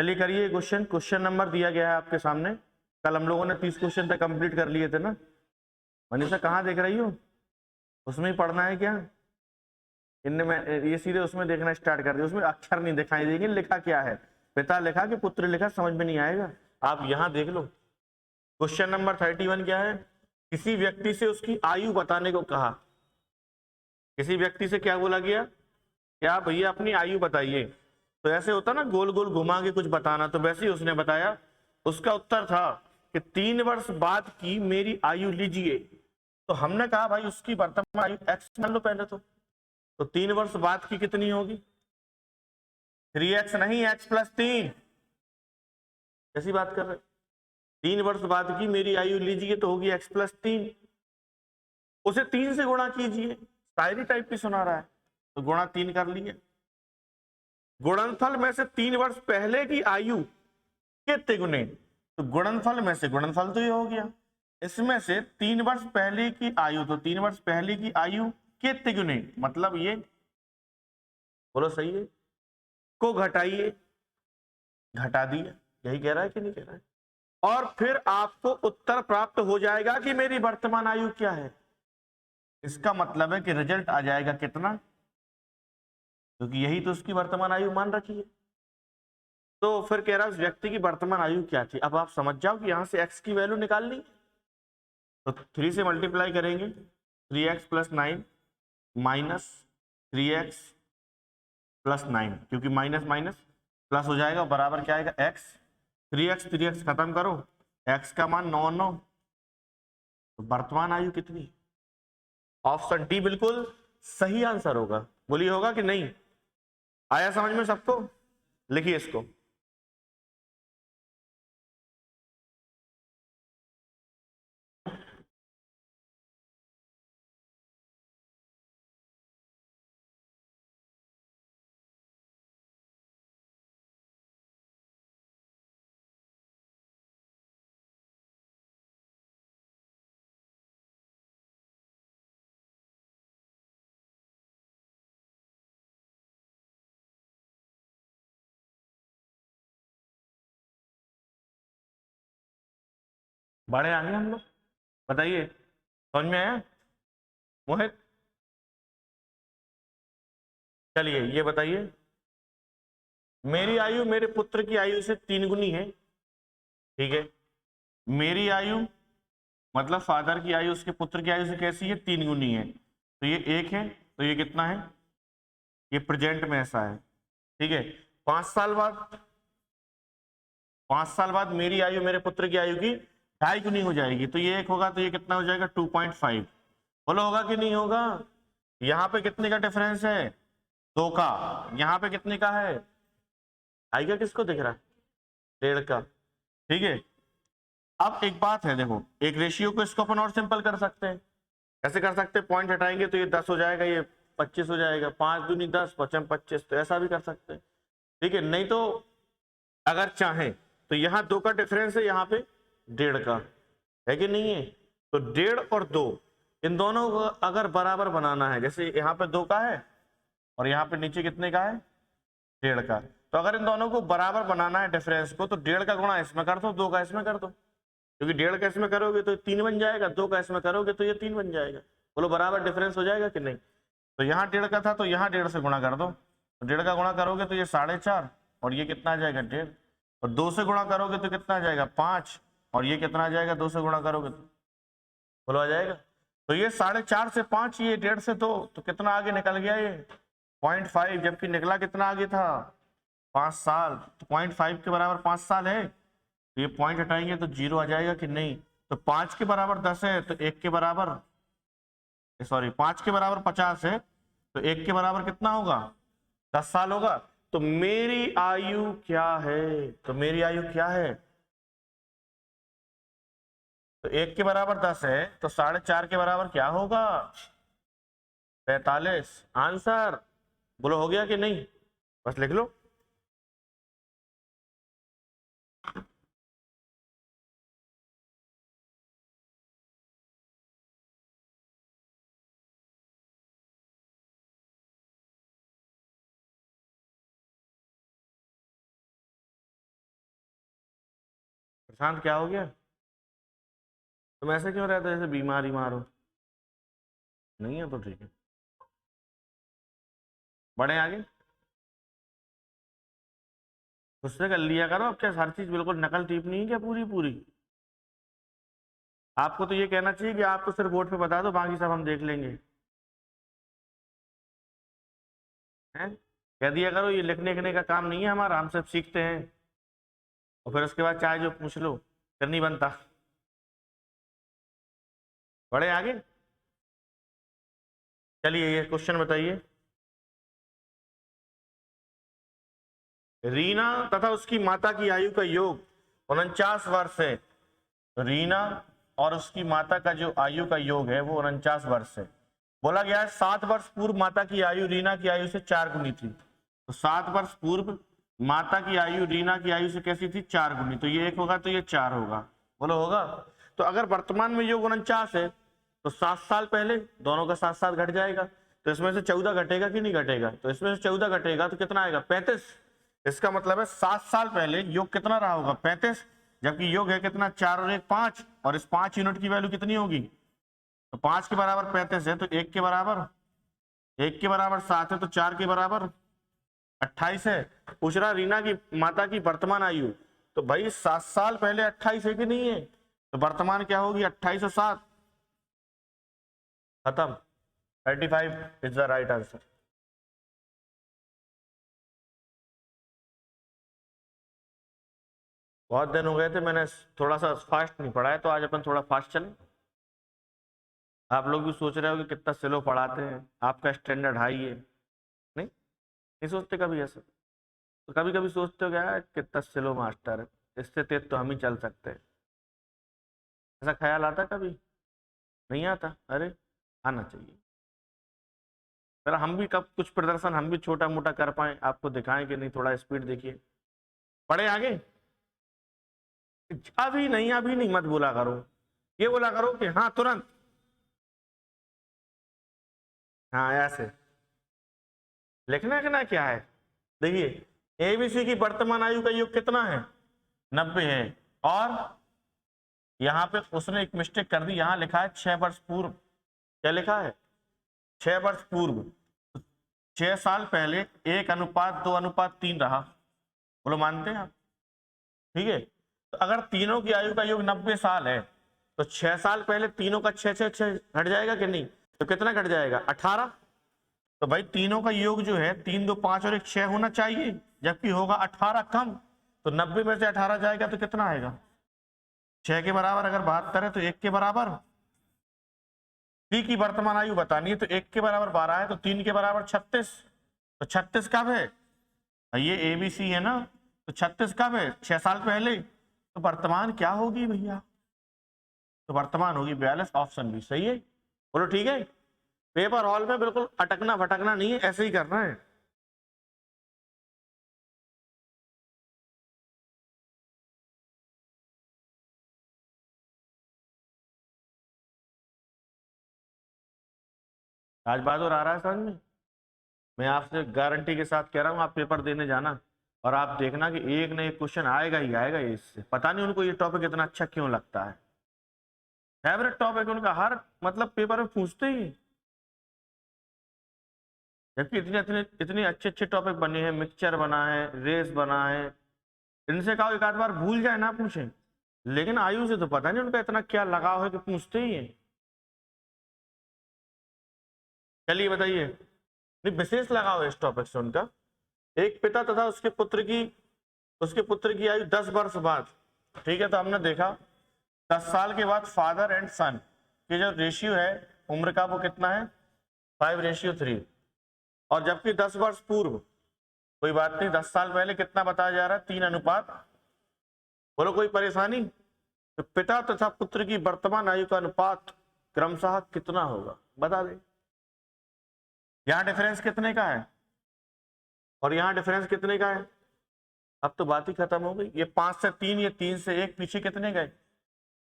चलिए करिए question. Question number दिया गया है आपके सामने। कल हम लोगों ने 30 क्वेश्चन तक कंप्लीट कर लिए थे ना। मनीषा कहाँ देख रही हो? उसमें ही पढ़ना है क्या? इनमें में ये सीधे उसमें देखना स्टार्ट कर दिया। उसमें अक्षर नहीं दिखाई देंगे, लिखा क्या है, पिता लिखा कि पुत्र लिखा, समझ में नहीं आएगा। आप यहाँ देख लो। क्वेश्चन नंबर 31 क्या है? किसी व्यक्ति से उसकी आयु बताने को कहा। किसी व्यक्ति से क्या बोला गया? क्या भैया अपनी आयु बताइए। तो ऐसे होता ना, गोल गोल घुमा के कुछ बताना, तो वैसे ही उसने बताया। उसका उत्तर था कि 3 वर्ष बाद की मेरी आयु लीजिए। तो हमने कहा भाई उसकी वर्तमान आयु एक्स मान लो पहले। तो 3 वर्ष बाद की कितनी होगी? 3x नहीं, x+3। कैसी बात कर रहे? 3 वर्ष बाद की मेरी आयु लीजिए तो होगी x+3। उसे 3 से गुणा कीजिए। शायरी टाइप की सुना रहा है, तो गुणा 3 कर लिए। गुणनफल में से 3 वर्ष पहले की आयु के तिगुने। तो गुणनफल में से गुणनफल तो ये हो गया, इसमें से 3 वर्ष पहले की आयु, तो 3 वर्ष पहले की आयु के तिगुने मतलब ये, बोलो सही है, को घटाइए। घटा दिया। यही कह रहा है कि नहीं कह रहा है? और फिर आपको उत्तर प्राप्त हो जाएगा कि मेरी वर्तमान आयु क्या है। इसका मतलब है कि रिजल्ट आ जाएगा कितना, क्योंकि यही तो उसकी वर्तमान आयु मान रखी है। तो फिर कह रहा है उस व्यक्ति की वर्तमान आयु क्या थी। अब आप समझ जाओ कि यहां से x की वैल्यू निकालनी। तो 3 से मल्टीप्लाई करेंगे, 3x+9 माइनस 3x+9, क्योंकि माइनस माइनस प्लस हो जाएगा, बराबर क्या आएगा x। 3x खत्म करो, x का मान 9। तो वर्तमान आयु कितनी? ऑप्शन डी बिल्कुल सही आंसर होगा। बोलिए होगा कि नहीं? आया समझ में सबको? लिखिए इसको। बड़े आगे हम लोग। बताइए, समझ में आया मोहित? चलिए ये बताइए, मेरी आयु मेरे पुत्र की आयु से 3 गुनी है। ठीक है, मेरी आयु मतलब फादर की आयु उसके पुत्र की आयु से कैसी है? 3 गुनी है। तो ये 1 है, तो ये कितना है? ये प्रेजेंट में ऐसा है। ठीक है, 5 साल बाद, 5 साल बाद मेरी आयु मेरे पुत्र की आयु की 2.5 गुनी हो जाएगी। तो ये 1 होगा, तो ये कितना हो जाएगा? 2.5। बोलो होगा कि नहीं होगा? यहाँ पे कितने का डिफरेंस है? 2 का। यहाँ पे कितने का है? आएगा किसको दिख रहा है? 1.5 का। ठीक है, अब एक बात है, देखो एक रेशियो को इसको अपन और सिंपल कर सकते हैं। कैसे कर सकते हैं? पॉइंट हटाएंगे तो ये 10 हो जाएगा, ये 25 हो जाएगा। 5 दूनी 10, 5 25, तो ऐसा भी कर सकते हैं। ठीक है, नहीं तो अगर चाहें तो यहाँ 2 का डिफरेंस है, यहाँ पे 1.5 का है कि नहीं है? तो 1.5 और 2, इन दोनों को अगर बराबर बनाना है, जैसे यहाँ पे 2 का है और यहाँ पे नीचे कितने का है? 1.5 का। तो अगर इन दोनों को बराबर बनाना है डिफरेंस को, तो 1.5 का गुणा इसमें कर दो, 2 का इसमें कर दो। क्योंकि 1.5 का इसमें करोगे तो 3 बन जाएगा, 2 का इसमें करोगे तो ये 3 बन जाएगा। बोलो बराबर डिफरेंस हो जाएगा कि नहीं? तो यहाँ 1.5 का था, तो यहाँ 1.5 से गुणा कर दो। तो 1.5 का गुणा करोगे तो ये 4.5, और ये कितना आ जाएगा? 1.5। और 2 से गुणा करोगे तो कितना आ जाएगा? 5, और ये कितना आ जाएगा? 2 से गुणा करोगे तो बोलो आ जाएगा। तो ये 4.5 से 5, ये 1.5 से 2, तो कितना आगे निकल गया? ये 0.5, जबकि निकला कितना आगे था? 5 साल। तो 0.5 के बराबर 5 साल है। तो ये पॉइंट हटाएंगे तो 0 आ जाएगा कि नहीं? तो 5 के बराबर 10 है, तो 1 के बराबर, सॉरी 5 के बराबर 50 है, तो 1 के बराबर कितना होगा? 10 साल होगा। तो मेरी आयु क्या है? तो मेरी आयु क्या है? तो 1 के बराबर 10 है, तो 4.5 के बराबर क्या होगा? 45। आंसर बोलो हो गया कि नहीं? बस लिख लो। प्रशांत क्या हो गया? तुम ऐसे क्यों रहते जैसे बीमार हो? नहीं है तो ठीक है, बढ़े आगे। खुद से कर लिया करो, अब क्या हर चीज बिल्कुल नकल टिप्पणी है क्या पूरी पूरी? आपको तो ये कहना चाहिए कि आप तो सिर्फ बोर्ड पे बता दो, बाकी सब हम देख लेंगे। हैं? कह दिया करो ये लिखने लिखने का काम नहीं है हमारा, हम सब सीखते हैं, और फिर उसके बाद चाहे जो पूछ लो, फिर नहीं बनता। बढ़े आगे, चलिए ये क्वेश्चन बताइए। रीना तथा उसकी माता की आयु का योग 49 वर्ष है। रीना और उसकी माता का जो आयु का योग है वो 49 वर्ष है। बोला गया है 7 वर्ष पूर्व माता की आयु रीना की आयु से 4 गुनी थी। तो 7 वर्ष पूर्व माता की आयु रीना की आयु से कैसी थी? 4 गुनी। तो ये 1 होगा तो ये 4 होगा। बोलो होगा? तो अगर वर्तमान में योग 49 है तो 7 साल पहले दोनों का 7 घट जाएगा, तो इसमें से 14 घटेगा कि नहीं घटेगा? तो इसमें से 14 घटेगा तो कितना आएगा? 35। इसका मतलब है 7 साल पहले योग कितना रहा होगा? 35। जबकि योग है कितना? 4 और 1 5, और इस 5 यूनिट की वैल्यू कितनी होगी? तो 5 के बराबर 35 है, तो 1 के बराबर 7 है, तो 4 के बराबर 28 है। पूछ रहा रीना की माता की वर्तमान आयु, तो भाई 7 साल पहले 28 है कि नहीं है? तो वर्तमान क्या होगी? 28 और 7, खत्म। 35 इज द राइट आंसर। बहुत दिन हो गए थे, मैंने थोड़ा सा फास्ट नहीं पढ़ा है, तो आज अपन थोड़ा फास्ट चलें। आप लोग भी सोच रहे हो कि कितना स्लो पढ़ाते हैं, आपका स्टैंडर्ड हाई है। नहीं सोचते कभी ऐसे? तो कभी कभी सोचते हो क्या कितना स्लो मास्टर है, इससे तेज तो हम ही चल सकते हैं, ऐसा ख्याल आता कभी? नहीं आता? अरे आना चाहिए। फिर हम भी कब कुछ प्रदर्शन हम भी छोटा मोटा कर पाए, आपको दिखाएं कि नहीं, थोड़ा स्पीड देखिए। पढ़े आगे। अभी नहीं मत बोला करो, ये बोला करो कि हाँ तुरंत, हाँ ऐसे लिखना ना क्या है। देखिए एबीसी की वर्तमान आयु का योग कितना है? 90 है। और यहाँ पे उसने एक मिस्टेक कर दी, यहाँ लिखा है 6 वर्ष पूर्व। क्या लिखा है? 6 वर्ष पूर्व। 6 साल पहले 1:2:3 रहा। बोलो मानते हैं आप? ठीक है, तो अगर तीनों की आयु का योग 90 साल है, तो 6 साल पहले तीनों का 6 घट जाएगा कि नहीं? तो कितना घट जाएगा? 18। तो भाई तीनों का योग जो है 3 2 5 और 1 6 होना चाहिए, जबकि होगा 18 कम। तो 90 में से 18 जाएगा तो कितना आएगा? 6 के बराबर अगर 72 है तो 1 के बराबर। टी की वर्तमान आयु बतानी है, तो 1 के बराबर 12 है, तो 3 के बराबर 36। तो 36 कब है? ये एबीसी है ना, तो 36 कब है? 6 साल पहले। तो वर्तमान क्या होगी भैया? तो वर्तमान होगी 42। ऑप्शन बी सही है। बोलो ठीक है। पेपर हॉल में बिल्कुल अटकना भटकना नहीं है, ऐसे ही करना है। राज बहादुर आ रहा है समझ में? मैं आपसे गारंटी के साथ कह रहा हूँ, आप पेपर देने जाना और आप देखना कि एक न एक क्वेश्चन आएगा ही आएगा। इससे पता नहीं उनको ये टॉपिक इतना अच्छा क्यों लगता है, फेवरेट टॉपिक उनका, हर मतलब पेपर में पूछते ही। जबकि इतने इतने इतने अच्छे अच्छे टॉपिक बने हैं, मिक्सचर बना है, रेस बना है, इनसे कहा एक आध बार भूल जाए ना पूछे। लेकिन आयु से तो पता नहीं उनका इतना क्या लगाव है कि पूछते ही है। चलिए बताइए, नहीं विशेष लगाव है इस टॉपिक से उनका। एक पिता तथा उसके पुत्र की आयु 10 वर्ष बाद, ठीक है, तो हमने देखा 10 साल के बाद फादर एंड सन के जो रेशियो है उम्र का वो कितना है? 5:3। और जबकि 10 वर्ष पूर्व, कोई बात नहीं, 10 साल पहले कितना बताया जा रहा है? 3:। बोलो कोई परेशानी? तो पिता तथा पुत्र की वर्तमान आयु का अनुपात क्रमशः कितना होगा? बता दे। यहां डिफरेंस कितने का है और यहां डिफरेंस कितने का है? अब तो बात ही खत्म हो गई। ये 5 से 3, ये 3 से 1, पीछे कितने गए?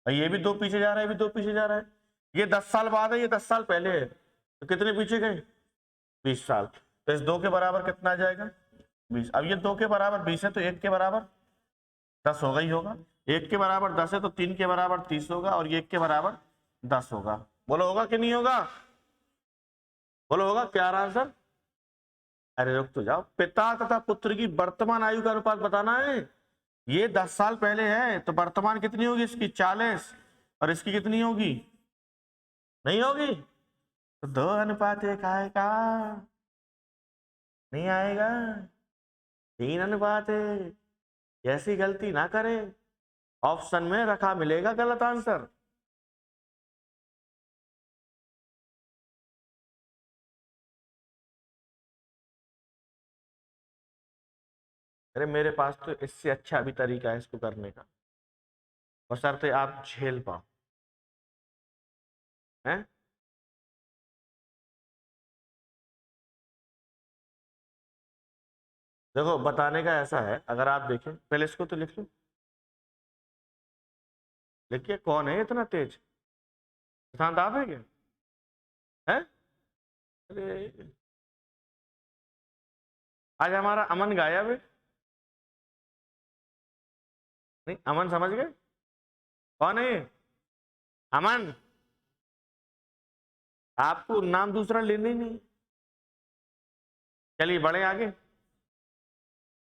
ये भी 2 पीछे जा रहा है, ये भी 2 पीछे जा रहा है। ये 10 साल बाद है, ये 10 साल पहले है, तो कितने पीछे गए? 20 साल। तो इस 2 के बराबर कितना आ जाएगा? 20। अब ये 2 के बराबर 20 है, तो 1 के बराबर 10 होगा ही होगा। 1 के बराबर 10 है तो 3 के बराबर 30 होगा और ये 1 के बराबर 10 होगा। बोलो होगा कि नहीं होगा? बोलो होगा क्या आंसर? अरे रुक तो जाओ। पिता तथा पुत्र की वर्तमान आयु का अनुपात बताना है। ये 10 साल पहले है तो वर्तमान कितनी होगी इसकी? 40। और इसकी कितनी होगी? नहीं होगी तो 2:1 आएगा। नहीं आएगा, 3:1। ऐसी गलती ना करे, ऑप्शन में रखा मिलेगा गलत आंसर। अरे मेरे पास तो इससे अच्छा भी तरीका है इसको करने का, बशर्ते आप झेल पाओ। हैं? देखो बताने का ऐसा है, अगर आप देखें, पहले इसको तो लिख लो। लिखिए, कौन है इतना तेज? प्रशांत आप है क्या? है? अरे आज हमारा अमन गायब है। नहीं, अमन समझ गए कौन है ये? अमन, आपको नाम दूसरा लेना ही नहीं। चलिए बढ़े आगे।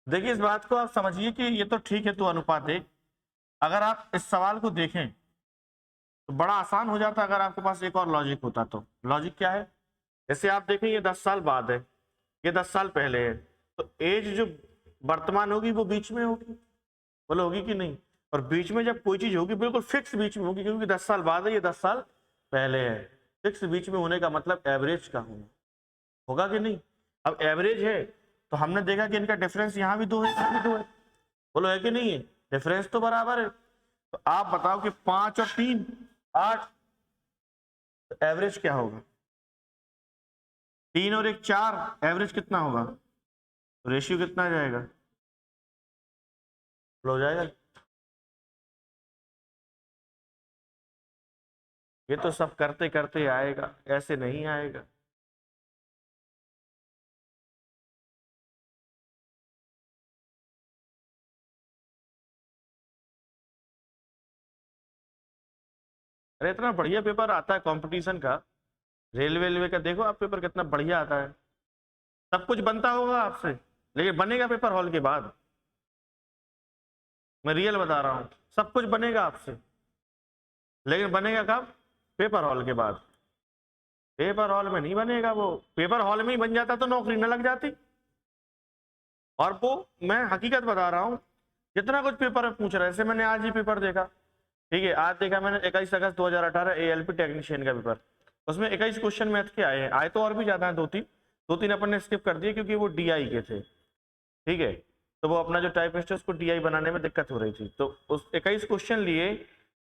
देखिए इस बात को आप समझिए कि ये तो ठीक है, तो अनुपात एक। अगर आप इस सवाल को देखें तो बड़ा आसान हो जाता अगर आपके पास एक और लॉजिक होता। तो लॉजिक क्या है? जैसे आप देखें ये 10 साल बाद है, ये 10 साल पहले है, तो एज जो वर्तमान होगी वो बीच में होगी। बोलो होगी कि नहीं? और बीच में जब कोई चीज होगी बिल्कुल फिक्स बीच में होगी, क्योंकि 10 साल बाद है, ये 10 साल पहले है। फिक्स बीच में होने का मतलब एवरेज का होना। होगा कि नहीं? अब एवरेज है तो हमने देखा कि इनका डिफरेंस यहाँ भी 2 है, यहाँ भी 2 है। बोलो है कि नहीं है? डिफरेंस तो बराबर है। तो आप बताओ कि 5 और 3 8, तो एवरेज क्या होगा? 3 और 1 4, एवरेज कितना होगा? तो रेशियो कितना आ जाएगा? हो जाएगा। ये तो सब करते करते आएगा, ऐसे नहीं आएगा। अरे इतना बढ़िया पेपर आता है कंपटीशन का, रेलवे का देखो आप पेपर कितना बढ़िया आता है। सब कुछ बनता होगा आपसे, लेकिन बनेगा पेपर हॉल के बाद। मैं रियल बता रहा हूँ, सब कुछ बनेगा आपसे, लेकिन बनेगा कब? पेपर हॉल के बाद। पेपर हॉल में नहीं बनेगा। वो पेपर हॉल में ही बन जाता तो नौकरी न लग जाती। और वो मैं हकीकत बता रहा हूँ, जितना कुछ पेपर में पूछ रहा है। जैसे मैंने आज ही पेपर देखा, ठीक है, आज देखा मैंने 21 अगस्त 2018 ALP टेक्नीशियन का पेपर। उसमें 21 क्वेश्चन मैथ के आए हैं, आए तो और भी ज्यादा है, दो तीन अपन ने स्किप कर दिए क्योंकि वो DI के थे। ठीक है, तो वो अपना जो टाइपिस्ट है उसको DI बनाने में दिक्कत हो रही थी, तो उस 21 क्वेश्चन लिए।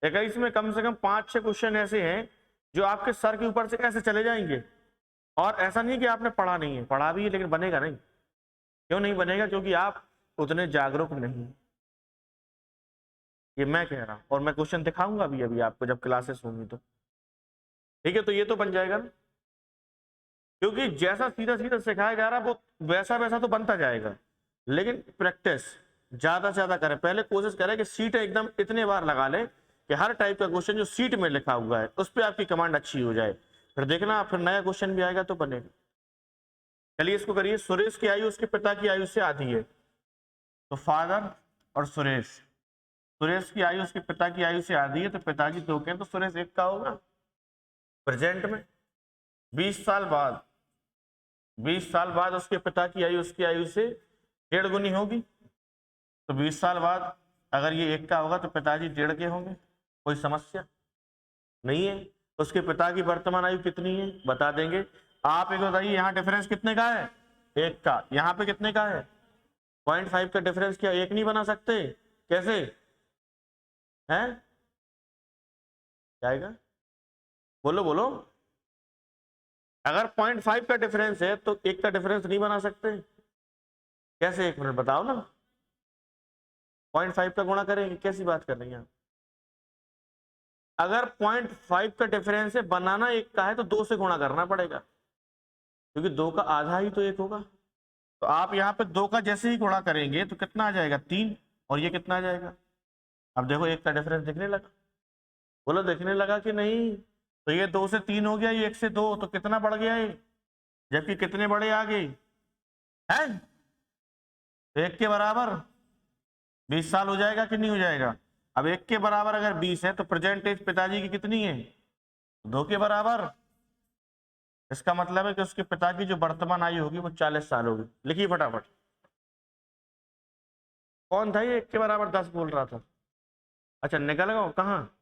21 में कम से कम 5-6 क्वेश्चन ऐसे हैं जो आपके सर के ऊपर से ऐसे चले जाएंगे। और ऐसा नहीं कि आपने पढ़ा नहीं है, पढ़ा भी है, लेकिन बनेगा नहीं। क्यों नहीं बनेगा? क्योंकि आप उतने जागरूक नहीं। ये मैं कह रहा हूं, और मैं क्वेश्चन दिखाऊंगा भी अभी आपको जब क्लासेस होंगी तो। ठीक है, तो ये तो बन जाएगा ना, क्योंकि जैसा सीधा सीधा सिखाया जा रहा है वो वैसा वैसा तो बनता जाएगा। लेकिन प्रैक्टिस ज्यादा से ज्यादा करें। पहले कोशिश करें कि सीट एकदम इतने बार लगा ले कि हर टाइप का क्वेश्चन जो सीट में लिखा हुआ है उस पर आपकी कमांड अच्छी हो जाए। फिर देखना, फिर नया क्वेश्चन भी आएगा तो बनेगा। चलिए इसको करिए। सुरेश की आयु उसके पिता की आयु से आधी है, तो फादर और सुरेश, सुरेश की आयु उसके पिता की आयु से आधी है, तो पिताजी 2 के हैं, तो सुरेश 1 का होगा। प्रेजेंट में 20 साल बाद, 20 साल बाद उसके पिता की आयु उसकी आयु से 1.5 गुनी होगी। तो 20 साल बाद अगर ये 1 का होगा तो पिताजी 1.5 के होंगे। कोई समस्या नहीं है। उसके पिता की वर्तमान आयु कितनी है बता देंगे। आप एक बताइए, यहाँ डिफरेंस कितने का है? 1 का। यहाँ पे कितने का है? 0.5 का डिफरेंस। क्या 1 नहीं बना सकते? कैसे है? जाएगा? बोलो बोलो। अगर 0.5 का डिफरेंस है तो 1 का डिफरेंस नहीं बना सकते? कैसे? 1 मिनट बताओ ना। 0.5 का गुणा करेंगे? कैसी बात कर रही हैं आप? अगर 0.5 का डिफरेंस है, बनाना 1 का है, तो 2 से गुणा करना पड़ेगा, क्योंकि 2 का आधा ही तो 1 होगा। तो आप यहाँ पे 2 का जैसे ही गुणा करेंगे तो कितना आ जाएगा? 3। और ये कितना आ जाएगा? अब देखो एक का डिफरेंस दिखने लगा, बोलो दिखने लगा कि नहीं? तो ये 2 से 3 हो गया, ये 1 से 2, तो कितना बढ़ गया ये, जबकि कितने बड़े आ गए हैं? तो 1 के बराबर 20 साल हो जाएगा कि नहीं हो जाएगा? अब 1 के बराबर अगर 20 है तो प्रेजेंट एज पिताजी की कितनी है? 2 के बराबर। इसका मतलब है कि उसके पिता की जो वर्तमान आयु होगी वो 40 साल होगी। लिखिए फटाफट। कौन था ये 1 के बराबर 10 बोल रहा था? अच्छा निकल गया कहाँ?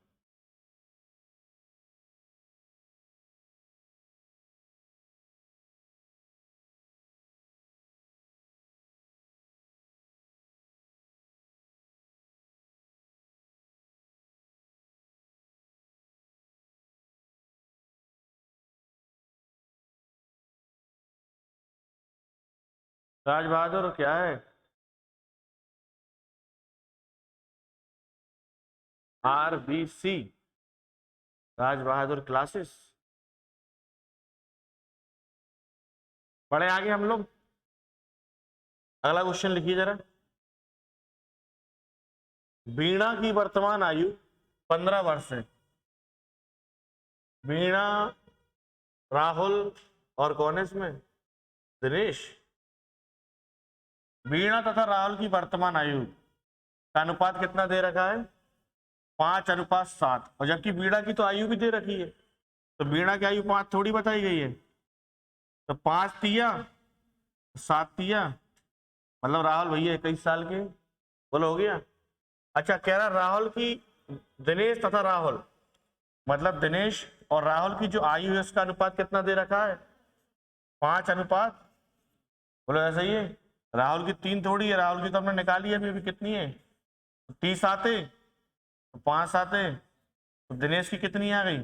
राज बहादुर क्या है? RBC, Raj Bahadur classes. पढ़े आगे हम लोग। अगला क्वेश्चन लिखिए जरा। वीणा की वर्तमान आयु 15 वर्ष है। वीणा, राहुल और कौन है इसमें? दिनेश। वीणा तथा राहुल की वर्तमान आयु का अनुपात कितना दे रखा है? 5:7, और जबकि वीणा की तो आयु भी दे रखी है, तो वीणा की आयु 5 थोड़ी बताई गई है। तो 5 तिया 7 तिया, मतलब राहुल भैया 21 साल के। बोलो हो गया? अच्छा कह रहा राहुल की, दिनेश तथा राहुल, मतलब दिनेश और राहुल की जो आयु है उसका अनुपात कितना दे रखा है? 5:। बोलो ऐसा ही है? राहुल की 3 थोड़ी है, राहुल की तो हमने निकाली है अभी कितनी है? 30 आते, 5 आते, तो दिनेश की कितनी आ गई?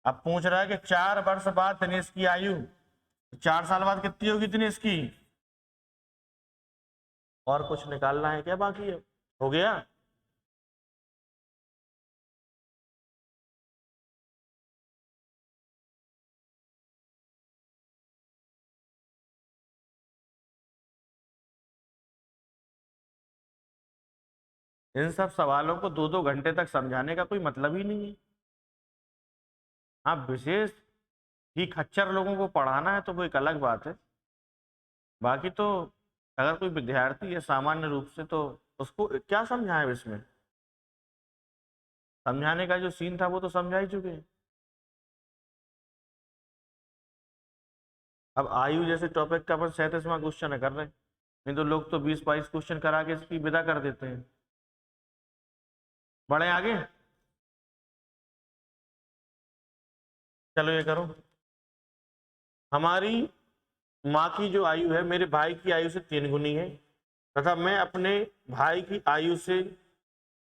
अब पूछ रहा है कि 4 वर्ष बाद दिनेश की आयु, 4 साल बाद कितनी होगी दिनेश की? और कुछ निकालना है क्या बाकी है? हो गया? इन सब सवालों को 2-2 घंटे तक समझाने का कोई मतलब ही नहीं है। हाँ विशेष ही खच्चर लोगों को पढ़ाना है तो वो एक अलग बात है। बाकी तो अगर कोई विद्यार्थी है सामान्य रूप से, तो उसको क्या समझाएं इसमें? समझाने का जो सीन था वो तो समझा ही चुके हैं। अब आयु जैसे टॉपिक का अपन 37वां क्वेश्चन है कर रहे हैं, नहीं तो लोग तो 20-22 क्वेश्चन करा के इसकी विदा कर देते हैं। बढ़े आगे। चलो ये करो। हमारी माँ की जो आयु है मेरे भाई की आयु से 3 गुनी है, तथा मैं अपने भाई की आयु से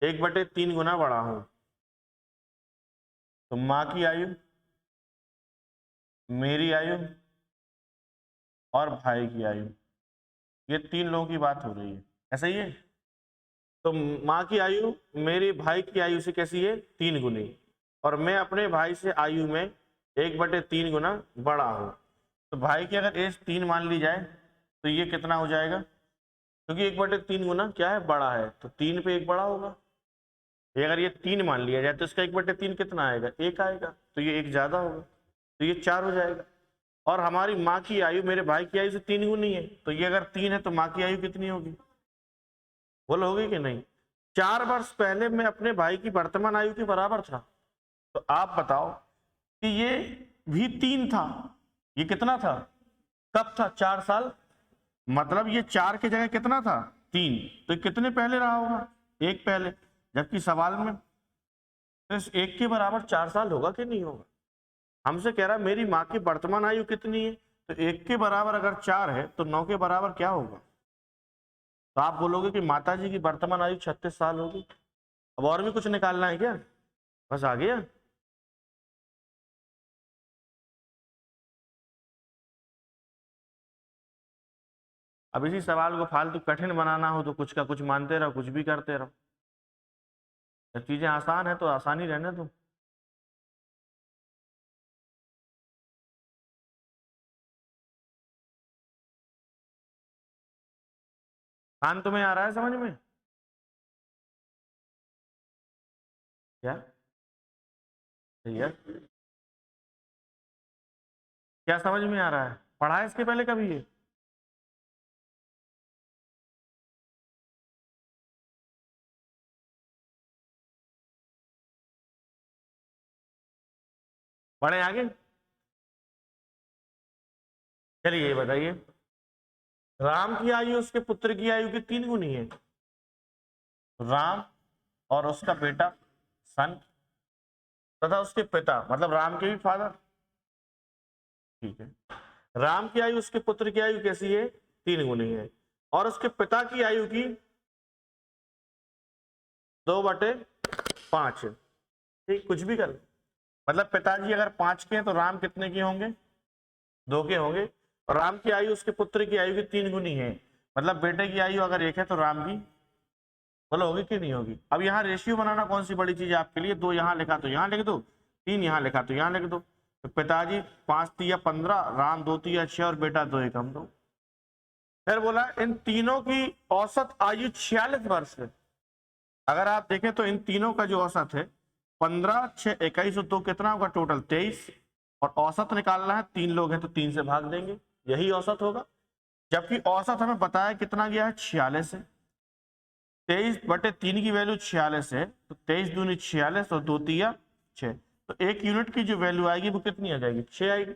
1/3 गुना बड़ा हूं। तो माँ की आयु, मेरी आयु और भाई की आयु, ये 3 लोगों की बात हो रही है, ऐसा ही है? तो माँ की आयु मेरे भाई की आयु से कैसी है? 3 गुनी, और मैं अपने भाई से आयु में 1/3 गुना बड़ा हूं। तो भाई की अगर एज 3 मान ली जाए तो ये कितना हो जाएगा? क्योंकि 1/3 गुना क्या है? बड़ा है, तो 3 पे 1 बड़ा होगा। ये अगर ये 3 मान लिया जाए तो इसका 1/3 कितना आएगा? 1 आएगा, तो ये 1 ज्यादा होगा, तो ये 4 हो जाएगा। और हमारी माँ की आयु मेरे भाई की आयु से 3 गुनी है, तो ये अगर 3 है तो माँ की आयु कितनी होगी? बोलो होगी कि नहीं? 4 वर्ष पहले मैं अपने भाई की वर्तमान आयु के बराबर था, तो आप बताओ कि ये भी 3 था, ये कितना था? कब था? 4 साल, मतलब ये 4 की जगह कितना था? 3, तो कितने पहले रहा होगा? 1 पहले, जबकि सवाल में तो इस 1 के बराबर 4 साल होगा कि नहीं होगा? हमसे कह रहा है मेरी माँ की वर्तमान आयु कितनी है, तो 1 के बराबर अगर 4 है तो 9 के बराबर क्या होगा? तो आप बोलोगे कि माता जी की वर्तमान आयु 36 साल होगी। अब और भी कुछ निकालना है क्या? बस आ गया? अब इसी सवाल को फालतू कठिन बनाना हो तो कुछ का कुछ मानते रहो, कुछ भी करते रहो। जब चीजें आसान है तो आसानी रहने दो। कान तुम्हें आ रहा है समझ में? क्या भैया, क्या समझ में आ रहा है? पढ़ा है इसके पहले कभी ये? पढ़े आगे? चलिए ये बताइए, राम की आयु उसके पुत्र की आयु की 3 गुनी है। राम और उसका बेटा सन तथा उसके पिता मतलब राम के भी फादर, ठीक है। राम की आयु उसके पुत्र की आयु कैसी है? 3 गुनी है। और उसके पिता की आयु की 2/5 है। ठीक, कुछ भी कर, मतलब पिताजी अगर 5 के हैं तो राम कितने के होंगे? 2 के होंगे। और राम की आयु उसके पुत्र की आयु की 3 गुनी है, मतलब बेटे की आयु अगर 1 है तो राम की, बोलो होगी कि नहीं होगी? अब यहाँ रेशियो बनाना कौन सी बड़ी चीज है आपके लिए? 2 यहाँ लिखा तो यहाँ लिख दो, 3 यहाँ लिखा तो यहाँ लिख दो। तो पिताजी 5 तिया 15, राम 2 तिया 6 और बेटा 2 एकम 2। फिर बोला इन तीनों की औसत आयु 46 वर्ष है। अगर आप देखें तो इन तीनों का जो औसत है 15, 6, 21 और 2 कितना होगा? टोटल 23। और औसत निकालना है, 3 लोग हैं तो 3 से भाग देंगे, यही औसत होगा। जबकि औसत हमें बताया कितना गया है? 46 है। 23/3 की वैल्यू 46 है, तो 23 दूनी 46 और 2 तिया 6, तो 1 यूनिट की जो वैल्यू आएगी वो कितनी आ जाएगी? 6 आएगी।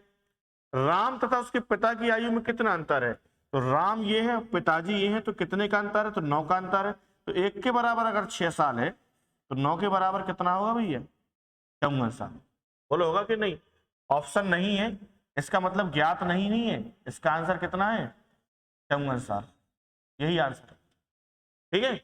राम तथा उसके पिता की आयु में कितना अंतर है? तो राम ये है, पिताजी ये है, तो कितने का अंतर है? तो 9 का अंतर है। तो 1 के बराबर अगर 6 साल है तो 9 के बराबर कितना होगा भैया? 54 साल। बोलो होगा कि नहीं? ऑप्शन नहीं है इसका मतलब ज्ञात नहीं, नहीं है, इसका आंसर कितना है? 54 साल, यही आंसर है। ठीक है,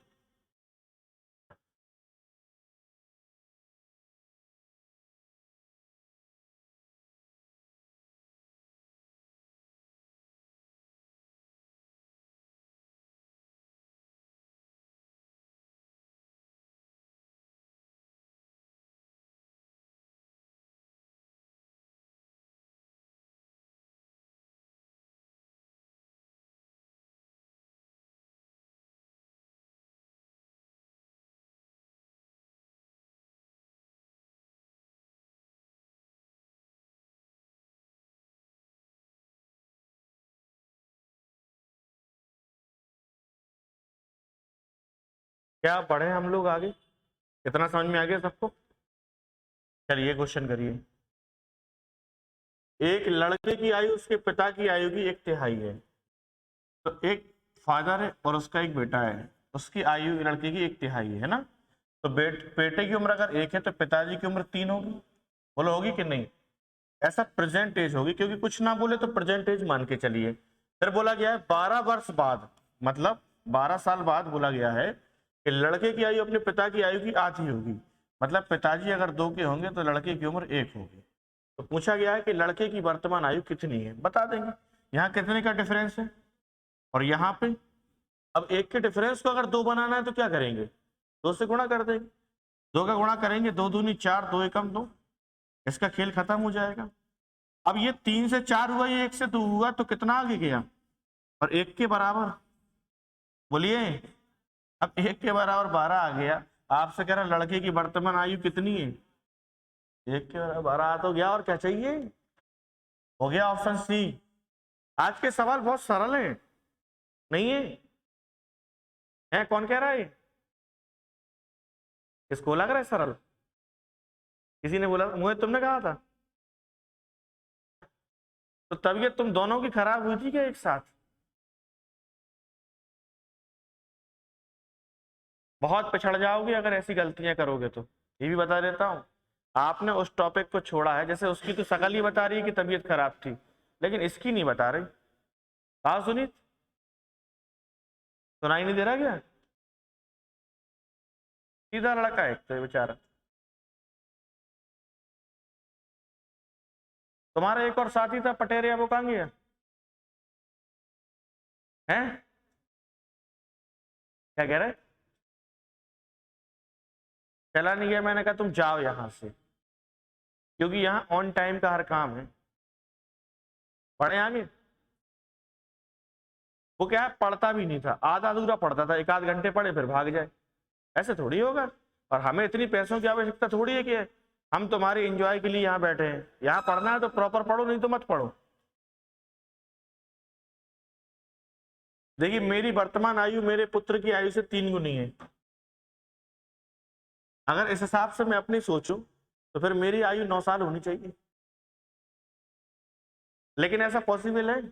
क्या पढ़े हम लोग आगे? कितना समझ में आ गया सबको? चलिए क्वेश्चन करिए। एक लड़के की आयु उसके पिता की आयु की 1/3 है। तो एक फादर है और उसका एक बेटा है, उसकी आयु लड़के की 1/3 है ना? तो बेटे की उम्र अगर 1 है तो पिताजी की उम्र 3 होगी। बोलो होगी कि नहीं? ऐसा प्रेजेंट एज होगी, क्योंकि कुछ ना बोले तो प्रेजेंट एज मान के चलिए। फिर बोला गया है 12 वर्ष बाद, मतलब 12 साल बाद बोला गया है कि लड़के की आयु अपने पिता की आयु की आधी होगी। मतलब पिताजी अगर 2 के होंगे तो लड़के की उम्र 1 होगी। तो पूछा गया है कि लड़के की वर्तमान आयु कितनी है, बता देंगे। यहाँ कितने का डिफरेंस है और यहाँ पे, अब 1 के डिफरेंस को अगर 2 बनाना है तो क्या करेंगे? 2 से गुणा कर देंगे। 2 का गुणा करेंगे, 2 दूनी 4, 2 एकम 2, इसका खेल खत्म हो जाएगा। अब ये 3 से 4 हुआ, ये 1 से 2 हुआ, तो कितना आगे गया? और 1 के बराबर, बोलिए। अब 1 के बराबर 12 आ गया। आपसे कह रहा लड़के की वर्तमान आयु कितनी है? 1 के बराबर 12 तो गया, और क्या चाहिए? हो गया ऑप्शन सी। आज के सवाल बहुत सरल है, नहीं है? कौन कह रहा है? इसको लग रहा है सरल? किसी ने बोला? मुझे तुमने कहा था? तो तबीयत तुम दोनों की खराब हुई थी क्या एक साथ? बहुत पिछड़ जाओगे अगर ऐसी गलतियां करोगे तो, ये भी बता देता हूं। आपने उस टॉपिक को छोड़ा है, जैसे उसकी तो शकल ही बता रही है कि तबीयत खराब थी, लेकिन इसकी नहीं बता रही। कहा सुनीत? सुनाई नहीं दे रहा क्या? सीधा लड़का है तो बेचारा। तुम्हारा एक और साथी था पटेरिया, वो कहां गया है? क्या कह रहे? चला नहीं गया? मैंने कहा तुम जाओ यहां से, क्योंकि यहाँ ऑन टाइम का हर काम है। पढ़े आगे? वो क्या है, पढ़ता भी नहीं था, आधा अधूरा पढ़ता था, 1 आध घंटे पढ़े फिर भाग जाए, ऐसे थोड़ी होगा। और हमें इतनी पैसों की आवश्यकता थोड़ी है कि हम तुम्हारे एंजॉय के लिए यहाँ बैठे हैं। यहाँ पढ़ना है तो प्रॉपर पढ़ो, नहीं तो मत पढ़ो। देखिए, मेरी वर्तमान आयु मेरे पुत्र की आयु से 3 गुनी है। अगर इस हिसाब से मैं अपनी सोचूं तो फिर मेरी आयु 9 साल होनी चाहिए। लेकिन ऐसा पॉसिबल है?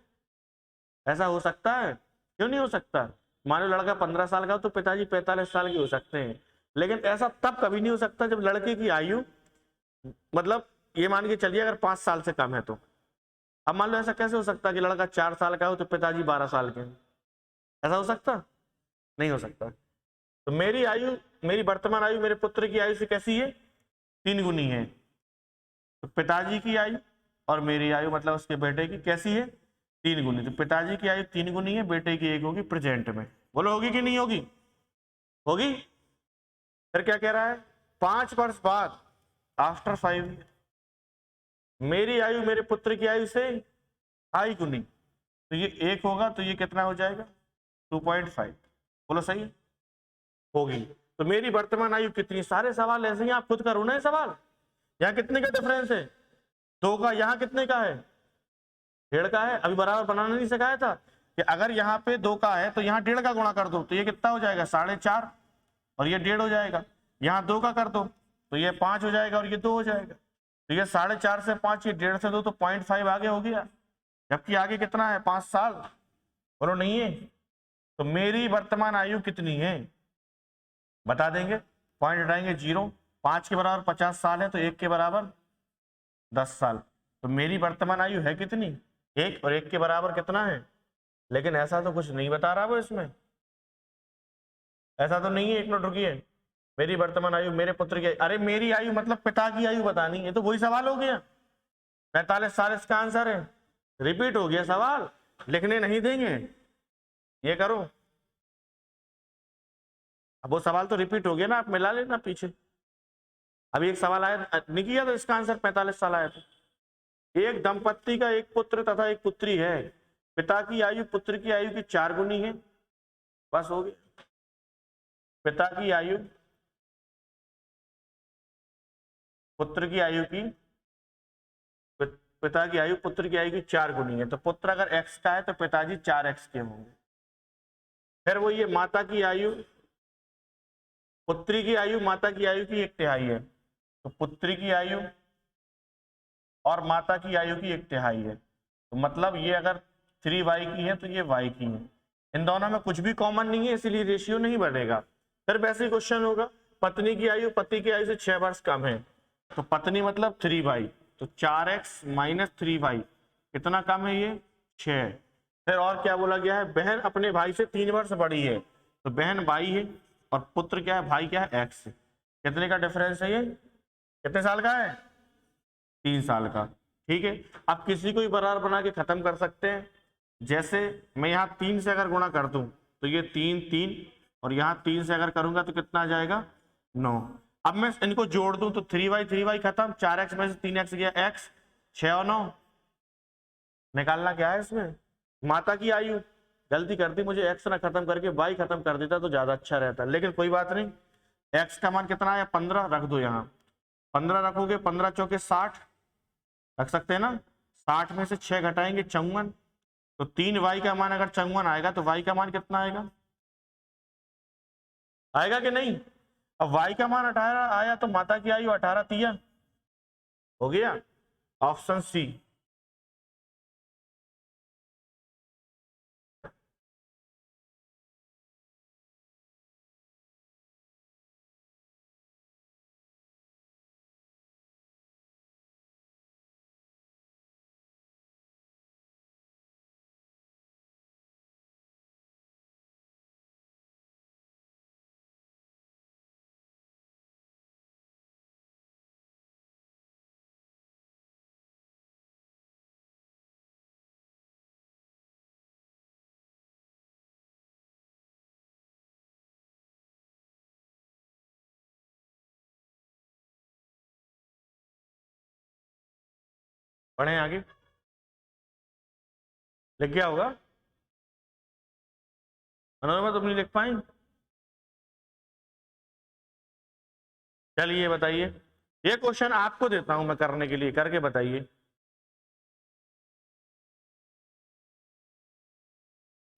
ऐसा हो सकता है? क्यों नहीं हो सकता? मान लो लड़का 15 साल का हो तो पिताजी 45 साल के हो सकते हैं। लेकिन ऐसा तब कभी नहीं हो सकता जब लड़के की आयु, मतलब ये मान के चलिए अगर 5 साल से कम है तो। अब मान लो ऐसा कैसे हो सकता है कि लड़का 4 साल का हो तो पिताजी 12 साल के हैं? ऐसा हो सकता? नहीं हो सकता। तो मेरी आयु, मेरी वर्तमान आयु मेरे पुत्र की आयु से कैसी है? 3 गुनी है। तो पिताजी की आयु और मेरी आयु मतलब उसके बेटे की कैसी है? 3 गुनी। तो पिताजी की आयु 3 गुनी है, बेटे की 1 होगी प्रेजेंट में। बोलो होगी कि नहीं होगी? होगी। फिर क्या कह रहा है? 5 वर्ष बाद, आफ्टर 5 ईयर, मेरी आयु मेरे पुत्र की आयु से आई गुनी। तो ये 1 होगा तो ये कितना हो जाएगा? 2.5। बोलो सही है? होगी। तो मेरी वर्तमान आयु कितनी? सारे सवाल ऐसे ही, आप खुद करो ना सवाल। यहाँ कितने का डिफरेंस है? 2 का। यहाँ कितने का है? 1.5 का है। अभी बराबर बनाना नहीं सिखाया था कि अगर यहाँ पे 2 का है तो यहाँ 1.5 का गुणा कर दो तो ये कितना हो जाएगा? 4.5, और ये 1.5 हो जाएगा। यहाँ 2 का कर दो तो ये 5 हो जाएगा और ये 2 हो जाएगा। तो ये 4.5 से 5, ये 1.5 से 2, तो 0.5 आगे हो गया। जबकि आगे कितना है? 5 साल। बोलो नहीं है? तो मेरी वर्तमान आयु कितनी है? बता देंगे। पॉइंट हटाएंगे 0। 5 के बराबर 50 साल है तो 1 के बराबर 10 साल। तो मेरी वर्तमान आयु है कितनी? 1, और 1 के बराबर कितना है? लेकिन ऐसा तो कुछ नहीं बता रहा वो इसमें। ऐसा तो नहीं है। 1 मिनट रुकिए। मेरी वर्तमान आयु मेरे पुत्र की, अरे मेरी आयु मतलब पिता की आयु बतानी है, तो वही सवाल हो गया। 45 साल इसका आंसर है। रिपीट हो गया सवाल, लिखने नहीं देंगे। ये करो। अब वो सवाल तो रिपीट हो गया ना, आप मिला लेना पीछे। अभी एक सवाल आया नहीं किया तो इसका आंसर 45 साल आया था। एक दंपत्ति का एक पुत्र तथा एक पुत्री है। पिता की आयु पुत्र की आयु की 4 गुनी है। बस हो गया। पिता की आयु पुत्र की आयु की, पिता की आयु पुत्र की आयु की 4 गुनी है। तो पुत्र अगर x का है तो पिताजी 4x के होंगे। फिर वो ये माता की आयु, पुत्री की आयु माता की आयु की 1/3 है। तो पुत्री की आयु और माता की आयु की 1/3 है। तो मतलब ये अगर 3y की है तो ये y की है। इन दोनों में कुछ भी कॉमन नहीं है, इसलिए रेशियो नहीं बनेगा। फिर वैसे क्वेश्चन होगा, पत्नी की आयु पति की आयु से 6 वर्ष कम है। तो पत्नी मतलब 3y, तो 4x माइनस 3y कितना कम है? ये 6। फिर और क्या बोला गया है? बहन अपने भाई से 3 वर्ष बड़ी है। तो बहन y है और पुत्र क्या है? भाई क्या है? x है। कितने का डिफरेंस है? ये कितने साल का है? 3 साल का। ठीक है। अब किसी को भी बराबर बना के खत्म कर सकते हैं। जैसे मैं यहाँ 3 से अगर गुणा कर दूं तो ये 3 3, और यहाँ 3 से अगर करूंगा तो कितना आ जाएगा? 9। अब मैं इनको जोड़ दूं तो 3y खत्म, 4x में से 3x गया x, 6 और 9। निकालना क्या है इसमें? माता की आयु। गलती कर दी, मुझे x ना खत्म करके y खत्म कर देता तो ज्यादा अच्छा रहता, लेकिन कोई बात नहीं। x का मान कितना है? 15 रख दो। यहाँ 15 रखोगे, 15 चौके 60 रख सकते हैं ना। 60 में से 6 घटाएंगे 54। तो 3y का मान अगर 54 आएगा तो y का मान कितना आएगा? आएगा कि नहीं? अब y का मान 18 आया तो माता की आयु 18 तिया हो गया। Option C. पढ़े आगे। लिख गया होगा मनोरमा? तुम नहीं लिख पाए? चलिए बताइए, ये क्वेश्चन आपको देता हूं मैं करने के लिए, करके बताइए।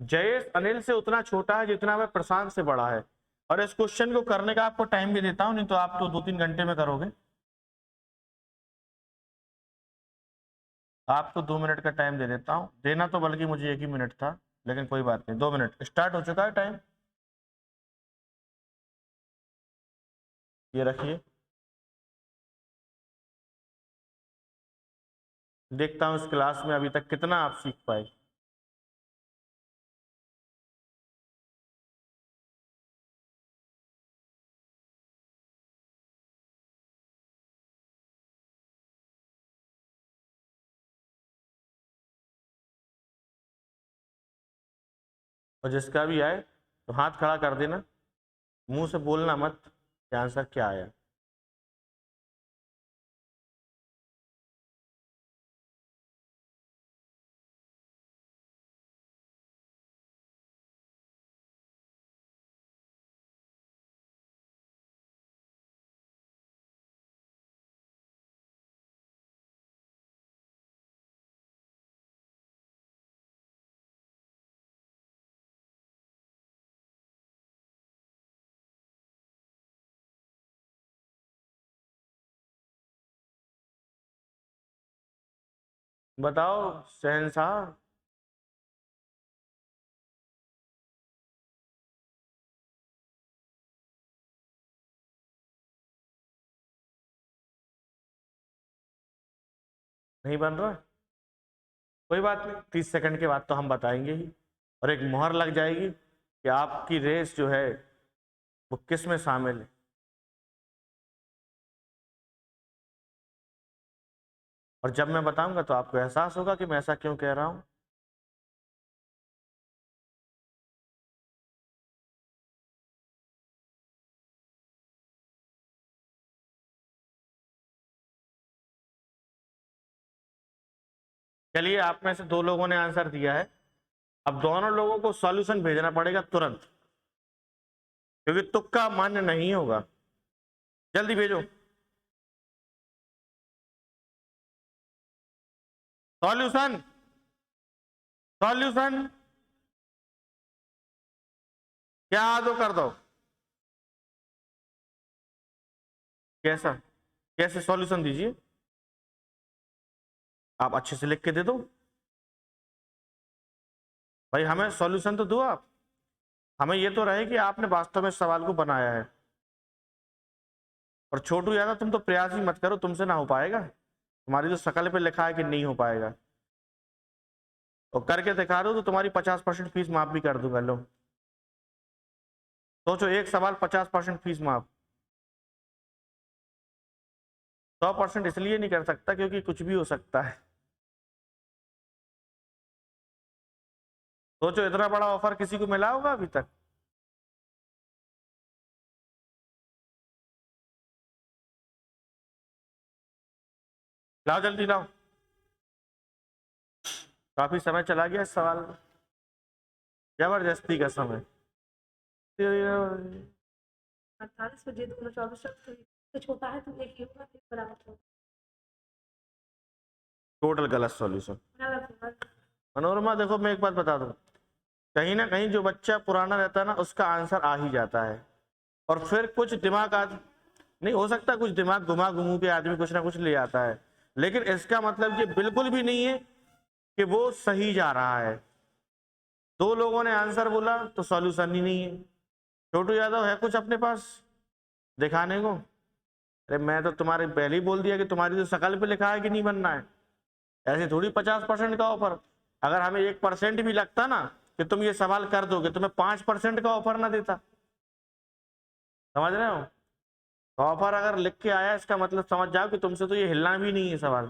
जयेश अनिल से उतना छोटा है जितना वह प्रशांत से बड़ा है। और इस क्वेश्चन को करने का आपको टाइम भी देता हूं, नहीं तो आप तो 2-3 घंटे में करोगे। आपको 2 मिनट का टाइम दे देता हूं, देना तो बल्कि मुझे 1 ही मिनट था, लेकिन कोई बात नहीं। 2 मिनट स्टार्ट हो चुका है टाइम, ये रखिए। देखता हूं इस क्लास में अभी तक कितना आप सीख पाए। और जिसका भी आए तो हाथ खड़ा कर देना, मुंह से बोलना मत कि आंसर क्या आया। बताओ शहंशाह। नहीं बन रहा, कोई बात नहीं, 30 सेकंड के बाद तो हम बताएंगे ही, और एक मोहर लग जाएगी कि आपकी रेस जो है वो किस में शामिल है। और जब मैं बताऊंगा तो आपको एहसास होगा कि मैं ऐसा क्यों कह रहा हूं। चलिए, आप में से 2 लोगों ने आंसर दिया है, अब दोनों लोगों को सॉल्यूशन भेजना पड़ेगा तुरंत, क्योंकि तुक्का मान्य नहीं होगा। जल्दी भेजो सॉल्यूशन। सॉल्यूशन क्या दो कर दो। कैसा, कैसे सॉल्यूशन दीजिए, आप अच्छे से लिख के दे दो भाई, हमें सॉल्यूशन तो दो आप। हमें ये तो रहे कि आपने वास्तव में इस सवाल को बनाया है। और छोटू यादव, तुम तो प्रयास ही मत करो, तुमसे ना हो पाएगा, तुम्हारी तो शकल पे लिखा है कि नहीं हो पाएगा, और करके दिखा दो तो तुम्हारी 50% फीस माफ भी कर दूंगा। लो सोचो, एक सवाल 50% फीस माफ। 100% इसलिए नहीं कर सकता क्योंकि कुछ भी हो सकता है। सोचो, इतना बड़ा ऑफर किसी को मिला होगा अभी तक? लाओ जल्दी लाओ, काफी समय चला गया इस सवाल में, जबरदस्ती का समय। 48 बजे 24 तो छोटा है तो एक ही होगा, फिर बराबर टोटल गलत सॉल्यूशन। होगा। मनोरमा देखो, मैं एक बात बता दूं, कहीं ना कहीं जो बच्चा पुराना रहता है ना, उसका आंसर आ ही जाता है, और फिर कुछ दिमाग नहीं हो सकता, कुछ दिमाग घुमा घुमू के आदमी कुछ ना कुछ ले आता है, लेकिन इसका मतलब ये बिल्कुल भी नहीं है कि वो सही जा रहा है। 2 लोगों ने आंसर बोला तो सॉल्यूशन ही नहीं है। छोटू यादव है कुछ अपने पास दिखाने को? अरे मैं तो तुम्हारे पहले ही बोल दिया कि तुम्हारी तो शकल पे लिखा है कि नहीं बनना है। ऐसे थोड़ी 50% का ऑफर, अगर हमें 1% भी लगता ना कि तुम ये सवाल कर दोगे तो मैं 5% का ऑफर ना देता। समझ रहे हो? ऑफर अगर लिख के आया, इसका मतलब समझ जाओ कि तुमसे तो ये हिलना भी नहीं है सवाल।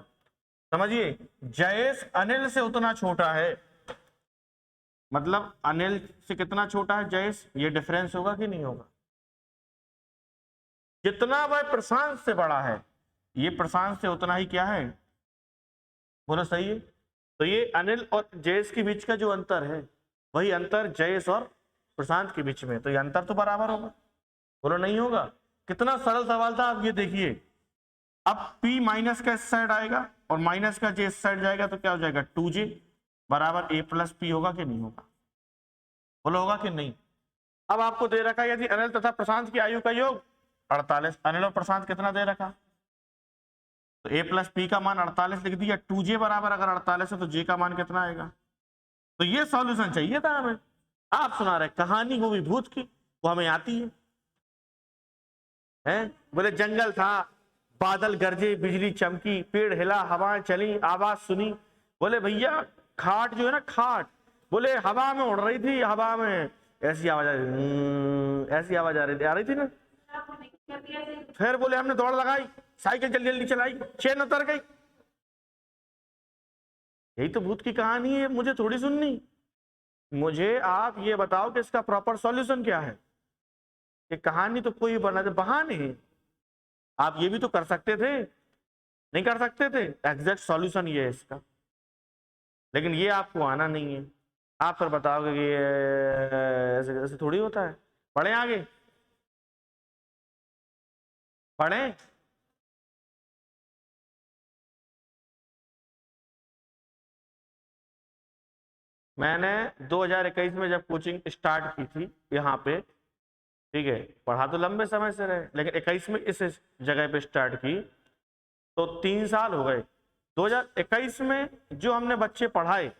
समझिए, जयेश अनिल से उतना छोटा है, मतलब अनिल से कितना छोटा है जयेश, ये डिफरेंस होगा कि नहीं होगा? जितना वह प्रशांत से बड़ा है, ये प्रशांत से उतना ही क्या है, बोलो सही है। तो ये अनिल और जयेश के बीच का जो अंतर है, वही अंतर जयेश और प्रशांत के बीच में, तो ये अंतर तो बराबर होगा। बोलो नहीं होगा? कितना सरल सवाल था, आप ये देखिए। अब p माइनस का इस साइड आएगा और माइनस का j इस साइड जाएगा तो क्या हो जाएगा, 2j बराबर a प्लस p होगा कि नहीं होगा, बोलो होगा कि नहीं। अब आपको दे रखा है यदि अनिल तथा प्रशांत की आयु का योग 48, अनिल और प्रशांत कितना दे रखा, तो a प्लस पी का मान 48 लिख दिया, 2j बराबर अगर 48 है तो j का मान कितना आएगा। तो ये सॉल्यूशन चाहिए था हमें। आप सुना रहे कहानी वो भी भूत की, वो हमें आती है? बोले जंगल था, बादल गरजे, बिजली चमकी, पेड़ हिला, हवाएं चली, आवाज सुनी। बोले भैया खाट जो है ना, खाट, बोले हवा में उड़ रही थी, हवा में ऐसी आवाज आ रही, ऐसी आवाज आ रही थी ना। फिर बोले हमने दौड़ लगाई, साइकिल जल्दी जल्दी चलाई, चेन उतर गई। यही तो भूत की कहानी है, मुझे थोड़ी सुननी। मुझे आप ये बताओ कि इसका प्रॉपर सॉल्यूशन क्या है। ये कहानी तो कोई बना दे, बहाने हैं। आप ये भी तो कर सकते थे, नहीं कर सकते थे? एग्जैक्ट सॉल्यूशन ये है इसका, लेकिन ये आपको आना नहीं है। आप फिर बताओगे कि ऐसे ऐसे थोड़ी होता है। पढ़ें आगे, पढ़ें। मैंने 2021 में जब कोचिंग स्टार्ट की थी यहाँ पे, ठीक है, पढ़ा तो लंबे समय से रहे, लेकिन 21 में इस जगह पे स्टार्ट की तो 3 साल हो गए। 2021 में जो हमने बच्चे पढ़ाए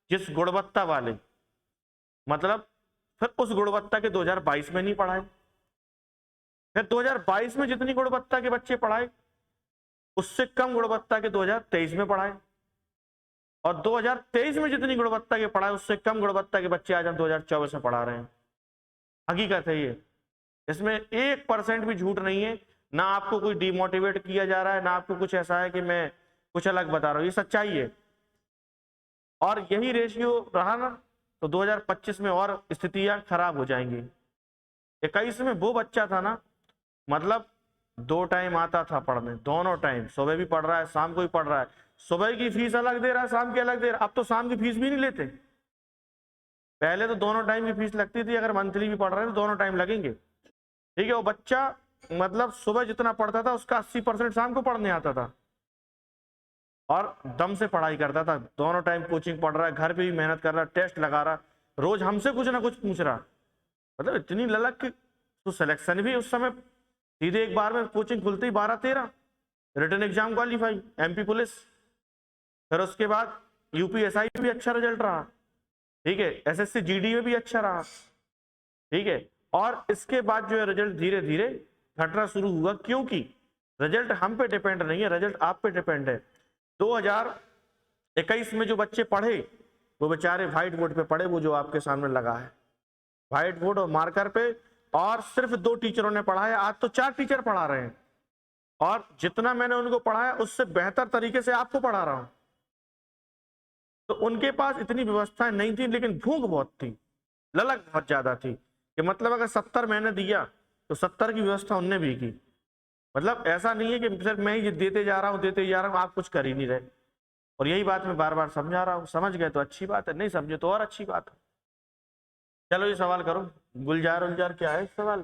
जिस गुणवत्ता वाले, मतलब फिर उस गुणवत्ता के 2022 में नहीं पढ़ाए। फिर 2022 में जितनी गुणवत्ता के बच्चे पढ़ाए उससे कम गुणवत्ता के 2023 में पढ़ाए, और 2023 में जितनी गुणवत्ता के पढ़ाए उससे कम गुणवत्ता के बच्चे आज हम 2024 में पढ़ा रहे हैं। हकीकत है ये, इसमें 1% भी झूठ नहीं है। ना आपको कोई डिमोटिवेट किया जा रहा है, ना आपको कुछ ऐसा है कि मैं कुछ अलग बता रहा हूं, ये सच्चाई है। और यही रेशियो रहा ना तो 2025 में और स्थितियां खराब हो जाएंगी। 21 में वो बच्चा था ना, मतलब 2 टाइम आता था पढ़ने, दोनों टाइम, सुबह भी पढ़ रहा है शाम को भी पढ़ रहा है, सुबह की फीस अलग दे रहा है शाम की अलग दे रहा है। अब तो शाम की फीस भी नहीं लेते, पहले तो दोनों टाइम की फीस लगती थी। अगर मंथली भी पढ़ रहे हैं तो दोनों टाइम लगेंगे, ठीक है। वो बच्चा मतलब सुबह जितना पढ़ता था उसका 80% शाम को पढ़ने आता था, और दम से पढ़ाई करता था। दोनों टाइम कोचिंग पढ़ रहा है, घर पे भी मेहनत कर रहा है, टेस्ट लगा रहा, रोज हमसे कुछ ना कुछ पूछ रहा, मतलब इतनी ललक कि तो सिलेक्शन भी उस समय सीधे एक बार में कोचिंग खुलते ही 12-13 written exam qualify, MP police. फिर उसके बाद यूपीएसआई भी अच्छा रिजल्ट रहा, ठीक है, एसएससी जीडी में भी अच्छा रहा, ठीक है। और इसके बाद जो है रिजल्ट धीरे धीरे घटना शुरू हुआ, क्योंकि रिजल्ट हम पे डिपेंड नहीं है, रिजल्ट आप पे डिपेंड है। 2021 में जो बच्चे पढ़े वो बेचारे व्हाइट बोर्ड पे पढ़े, वो जो आपके सामने लगा है व्हाइट बोर्ड और मार्कर पे, और सिर्फ 2 टीचरों ने पढ़ाया। आज तो 4 टीचर पढ़ा रहे हैं, और जितना मैंने उनको पढ़ाया उससे बेहतर तरीके से आपको पढ़ा रहा हूं। तो उनके पास इतनी व्यवस्थाएं नहीं थी, लेकिन भूख बहुत थी, ललक बहुत ज्यादा थी कि मतलब अगर 70 मैंने दिया तो 70 की व्यवस्था उनने भी की। मतलब ऐसा नहीं है कि सिर्फ मैं ही देते जा रहा हूँ देते जा रहा हूँ, आप कुछ कर ही नहीं रहे। और यही बात मैं बार बार समझा रहा हूँ, समझ गए तो अच्छी बात है, नहीं समझे तो और अच्छी बात है। चलो ये सवाल करो, गुलजार उलजार क्या है सवाल।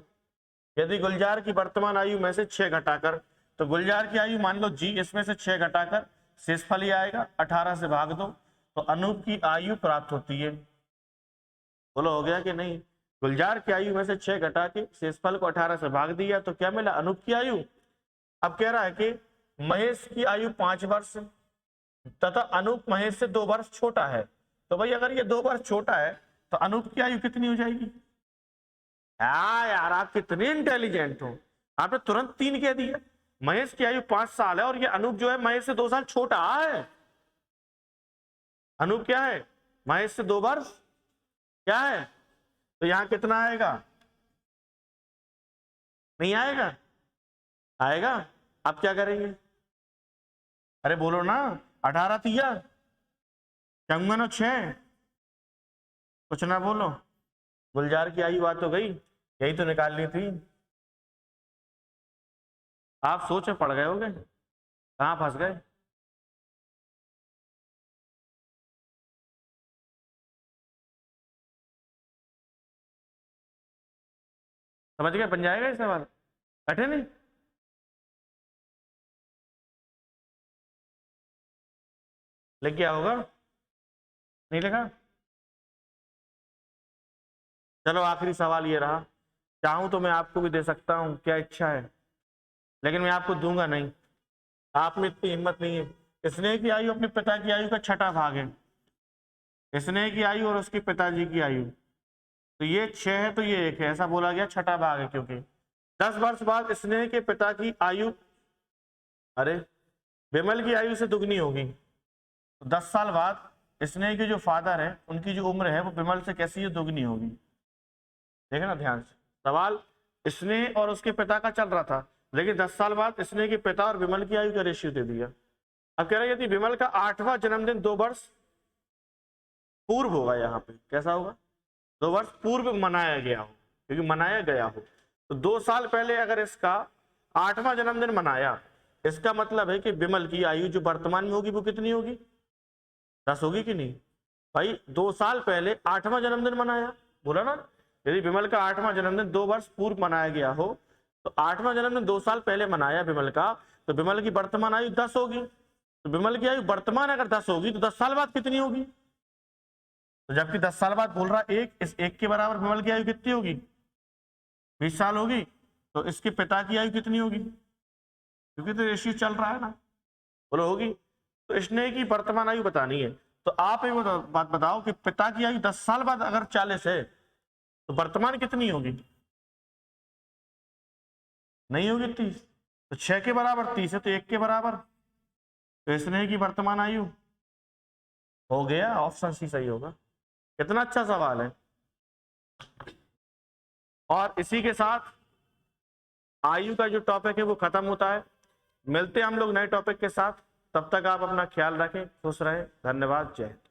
यदि गुलजार की वर्तमान आयु में से 6 घटाकर, तो गुलजार की आयु मान लो जी, इसमें से 6 घटाकर शेषफल ही आएगा, 18 से भाग दो तो अनूप की आयु प्राप्त होती है। बोलो हो गया कि नहीं। गुलजार की आयु में से 6 घटा के शेषफल को 18 से भाग दिया तो क्या मिला, अनूप की आयु। अब कह रहा है कि महेश की आयु 5 वर्ष तथा अनूप महेश से 2 वर्ष छोटा है। तो भाई अगर ये 2 वर्ष छोटा है तो अनूप की आयु कितनी हो जाएगी। हाँ यार आप कितने इंटेलिजेंट हो, आपने तुरंत 3 कह दिया। महेश की आयु 5 साल है और ये अनूप जो है महेश से 2 साल छोटा है। अनूप क्या है, महेश से 2 वर्ष क्या है, तो यहां कितना आएगा, नहीं आएगा, आएगा। आप क्या करेंगे, अरे बोलो ना, 18 तिया चंगनो 6, कुछ ना बोलो। गुलजार की आयु बात हो गई, यही तो निकालनी थी। आप सोच में पड़ गए होगे, कहां फंस गए। समझ गए, बन जाएगा इस सवाल। बैठे नहीं? लिख गया होगा, नहीं लिखा? चलो आखिरी सवाल ये रहा, चाहूं तो मैं आपको भी दे सकता हूं, क्या इच्छा है? लेकिन मैं आपको दूंगा नहीं, आप में इतनी हिम्मत नहीं है। स्नेह की आयु अपने पिता की आयु का छठा भाग है। स्नेह की आयु और उसके पिताजी की आयु, तो ये 6 है तो ये 1 है, ऐसा बोला गया छठा भाग है, क्योंकि 10 वर्ष बाद स्नेह के पिता की आयु, अरे विमल की आयु से दुगनी होगी। तो 10 साल बाद स्नेह के जो फादर है उनकी जो उम्र है वो विमल से कैसी है, दुगनी होगी। देखना ध्यान से, सवाल स्नेह और उसके पिता का चल रहा था, लेकिन 10 साल बाद स्नेह के पिता और विमल की आयु का रेशियो दे दिया। अब कह रहा है यदि विमल का 8वां जन्मदिन 2 वर्ष पूर्व होगा, यहाँ पे कैसा होगा, 2 वर्ष पूर्व मनाया गया हो, क्योंकि मनाया गया हो, तो 2 साल पहले अगर इसका 8वां जन्मदिन मनाया, इसका मतलब है कि विमल की आयु जो वर्तमान में होगी वो कितनी होगी, 10 होगी कि नहीं भाई? 2 साल पहले 8वां जन्मदिन मनाया, बोला ना, यदि विमल का 8वां जन्मदिन 2 वर्ष पूर्व मनाया गया हो, तो 8वां जन्मदिन 2 साल पहले मनाया विमल का, तो विमल की वर्तमान आयु 10 होगी। तो विमल की आयु वर्तमान अगर 10 होगी तो 10 साल बाद कितनी होगी? तो जबकि 10 साल बाद बोल रहा 1, इस 1 के बराबर विमल की आयु कितनी होगी, 20 साल होगी। तो इसके पिता की आयु कितनी होगी, क्योंकि तो रेशियो चल रहा है ना, बोलो होगी। तो स्नेह की वर्तमान आयु बतानी है, तो आप एक बात बताओ कि पिता की आयु 10 साल बाद अगर 40 है तो वर्तमान कितनी होगी? नहीं होगी 30। तो 6 के बराबर 30 है, तो 1 के बराबर, तो स्नेह की वर्तमान आयु हो गया, ऑप्शन सी सही होगा। कितना अच्छा सवाल है। और इसी के साथ आयु का जो टॉपिक है वो खत्म होता है। मिलते हैं हम लोग नए टॉपिक के साथ, तब तक आप अपना ख्याल रखें, खुश रहें, धन्यवाद, जय हिंद।